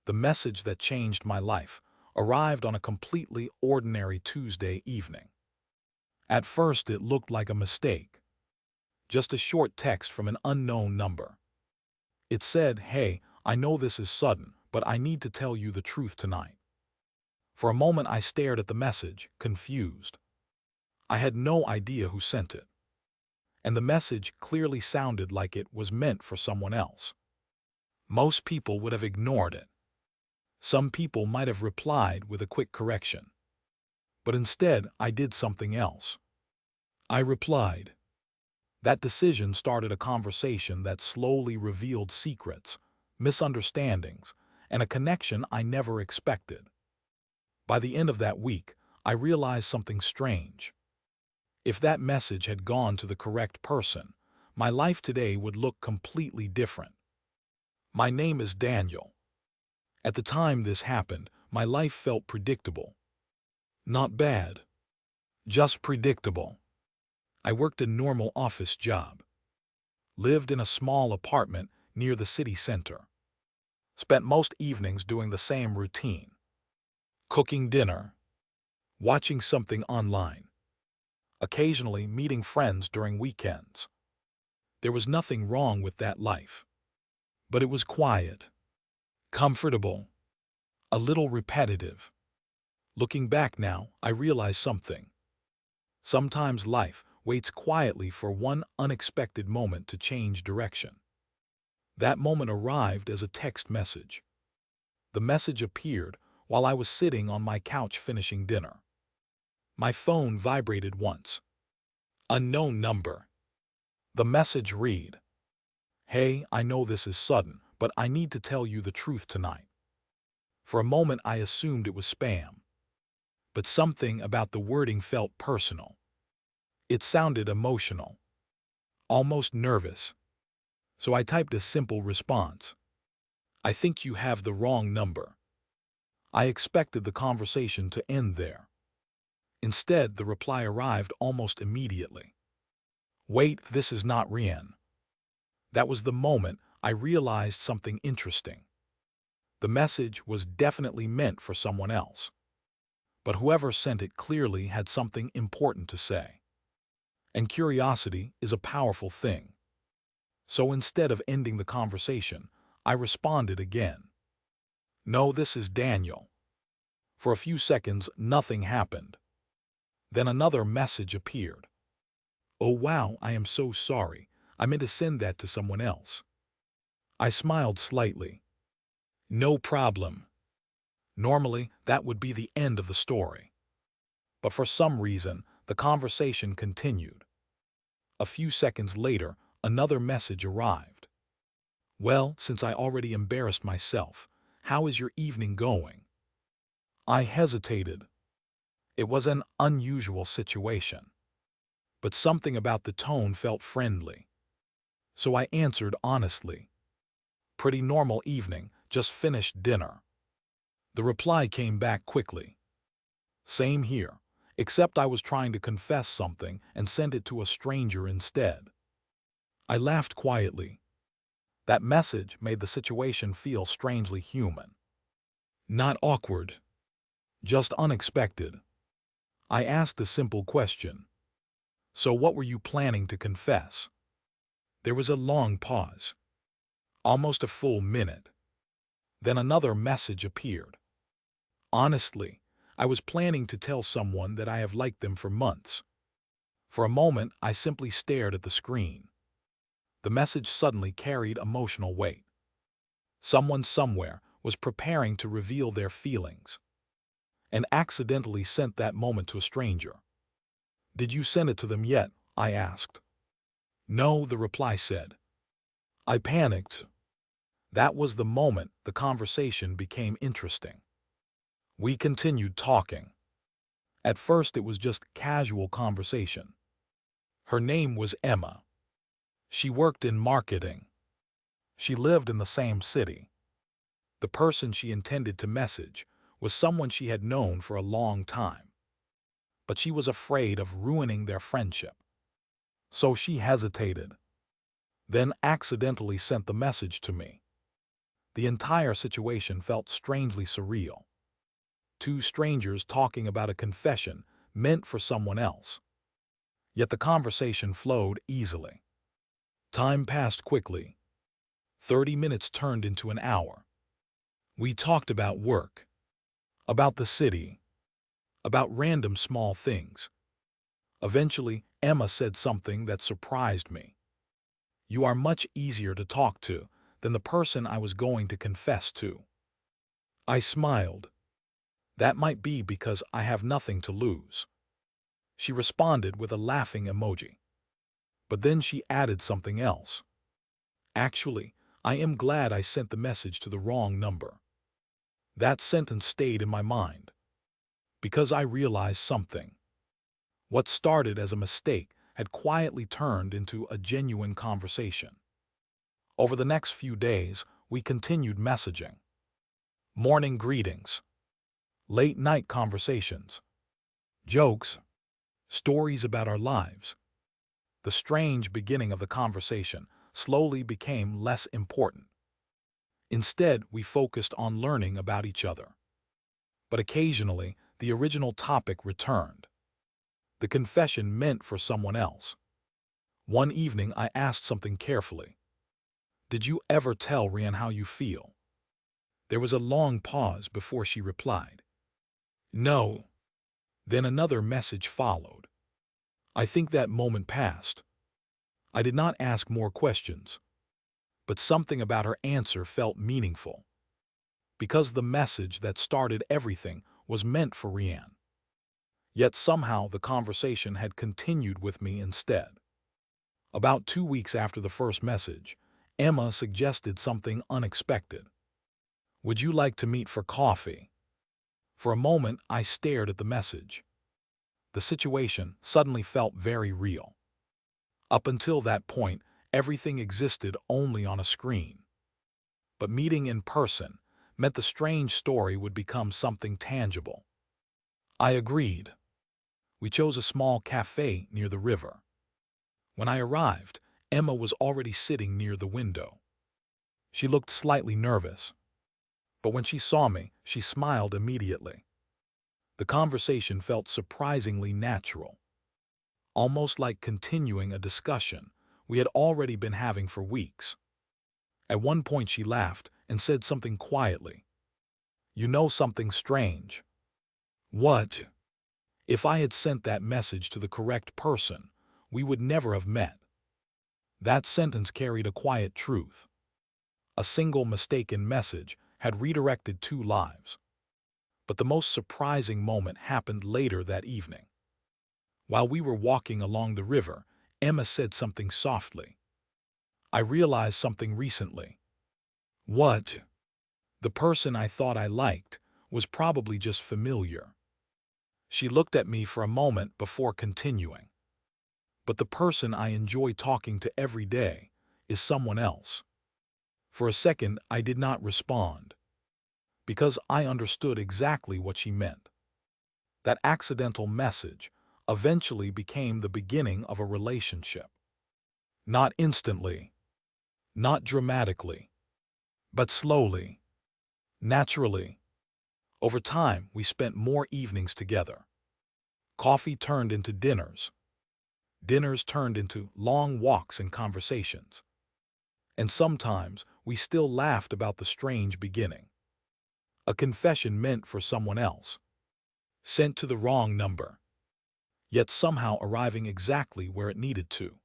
The message that changed my life arrived on a completely ordinary Tuesday evening. At first, it looked like a mistake, just a short text from an unknown number. It said, "Hey, I know this is sudden, but I need to tell you the truth tonight." For a moment, I stared at the message, confused. I had no idea who sent it, and the message clearly sounded like it was meant for someone else. Most people would have ignored it. Some people might have replied with a quick correction. But instead, I did something else. I replied. That decision started a conversation that slowly revealed secrets, misunderstandings, and a connection I never expected. By the end of that week, I realized something strange. If that message had gone to the correct person, my life today would look completely different. My name is Daniel. At the time this happened, my life felt predictable. Not bad, just predictable. I worked a normal office job, lived in a small apartment near the city center, spent most evenings doing the same routine, cooking dinner, watching something online, occasionally meeting friends during weekends. There was nothing wrong with that life, but it was quiet, comfortable, a little repetitive. Looking back now, I realize something. Sometimes life waits quietly for one unexpected moment to change direction. That moment arrived as a text message. The message appeared while I was sitting on my couch finishing dinner. My phone vibrated once. Unknown number. The message read, "Hey, I know this is sudden, but I need to tell you the truth tonight." For a moment I assumed it was spam, but something about the wording felt personal. It sounded emotional, almost nervous. So I typed a simple response. "I think you have the wrong number." I expected the conversation to end there. Instead, the reply arrived almost immediately. "Wait, this is not Rian." That was the moment I realized something interesting. The message was definitely meant for someone else, but whoever sent it clearly had something important to say. And curiosity is a powerful thing. So instead of ending the conversation, I responded again. "No, this is Daniel." For a few seconds, nothing happened. Then another message appeared. "Oh wow, I am so sorry. I meant to send that to someone else." I smiled slightly. "No problem." Normally, that would be the end of the story. But for some reason, the conversation continued. A few seconds later, another message arrived. "Well, since I already embarrassed myself, how is your evening going?" I hesitated. It was an unusual situation, but something about the tone felt friendly. So I answered honestly. "Pretty normal evening, just finished dinner." The reply came back quickly. "Same here, except I was trying to confess something and send it to a stranger instead." I laughed quietly. That message made the situation feel strangely human. Not awkward, just unexpected. I asked a simple question. "So what were you planning to confess?" There was a long pause, almost a full minute. Then another message appeared. "Honestly, I was planning to tell someone that I have liked them for months." For a moment, I simply stared at the screen. The message suddenly carried emotional weight. Someone somewhere was preparing to reveal their feelings, and accidentally sent that moment to a stranger. "Did you send it to them yet?" I asked. "No," the reply said. I panicked. That was the moment the conversation became interesting. We continued talking. At first it was just casual conversation. Her name was Emma. She worked in marketing. She lived in the same city. The person she intended to message was someone she had known for a long time, but she was afraid of ruining their friendship. So she hesitated, then accidentally sent the message to me. The entire situation felt strangely surreal. Two strangers talking about a confession meant for someone else. Yet the conversation flowed easily. Time passed quickly. 30 minutes turned into an hour. We talked about work, about the city, about random small things. Eventually, Emma said something that surprised me. "You are much easier to talk to than the person I was going to confess to." I smiled. "That might be because I have nothing to lose." She responded with a laughing emoji. But then she added something else. "Actually, I am glad I sent the message to the wrong number." That sentence stayed in my mind, because I realized something. What started as a mistake had quietly turned into a genuine conversation. Over the next few days, we continued messaging. Morning greetings, late-night conversations, jokes, stories about our lives. The strange beginning of the conversation slowly became less important. Instead, we focused on learning about each other. But occasionally, the original topic returned. The confession meant for someone else. One evening, I asked something carefully. "Did you ever tell Rian how you feel?" There was a long pause before she replied, "No." Then another message followed. I think that moment passed. I did not ask more questions, but something about her answer felt meaningful. Because the message that started everything was meant for Rian. Yet somehow the conversation had continued with me instead. About 2 weeks after the first message, Emma suggested something unexpected. "Would you like to meet for coffee?" For a moment, I stared at the message. The situation suddenly felt very real. Up until that point, everything existed only on a screen. But meeting in person meant the strange story would become something tangible. I agreed. We chose a small cafe near the river. When I arrived, Emma was already sitting near the window. She looked slightly nervous, but when she saw me, she smiled immediately. The conversation felt surprisingly natural, almost like continuing a discussion we had already been having for weeks. At one point she laughed and said something quietly. "You know something strange." "What?" "If I had sent that message to the correct person, we would never have met." That sentence carried a quiet truth. A single mistaken message had redirected 2 lives. But the most surprising moment happened later that evening. While we were walking along the river, Emma said something softly. "I realized something recently." "What?" "The person I thought I liked was probably just familiar." She looked at me for a moment before continuing. "But the person I enjoy talking to every day is someone else." For a second, I did not respond, because I understood exactly what she meant. That accidental message eventually became the beginning of a relationship. Not instantly, not dramatically, but slowly, naturally. Over time, we spent more evenings together. Coffee turned into dinners. Dinners turned into long walks and conversations. And sometimes we still laughed about the strange beginning. A confession meant for someone else, sent to the wrong number, yet somehow arriving exactly where it needed to.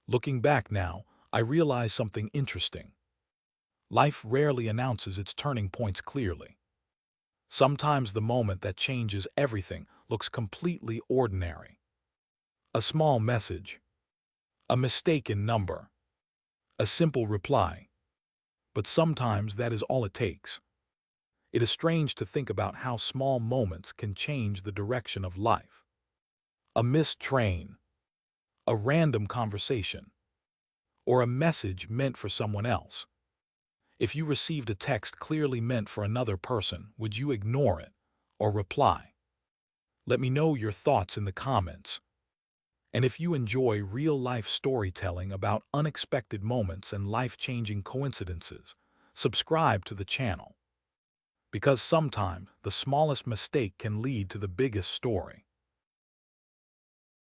Looking back now, I realize something interesting. Life rarely announces its turning points clearly. Sometimes the moment that changes everything looks completely ordinary. A small message, a mistaken number, a simple reply. But sometimes that is all it takes. It is strange to think about how small moments can change the direction of life. A missed train, a random conversation, or a message meant for someone else. If you received a text clearly meant for another person, would you ignore it or reply? Let me know your thoughts in the comments. And if you enjoy real-life storytelling about unexpected moments and life-changing coincidences, Subscribe to the channel, because sometimes the smallest mistake can lead to the biggest story.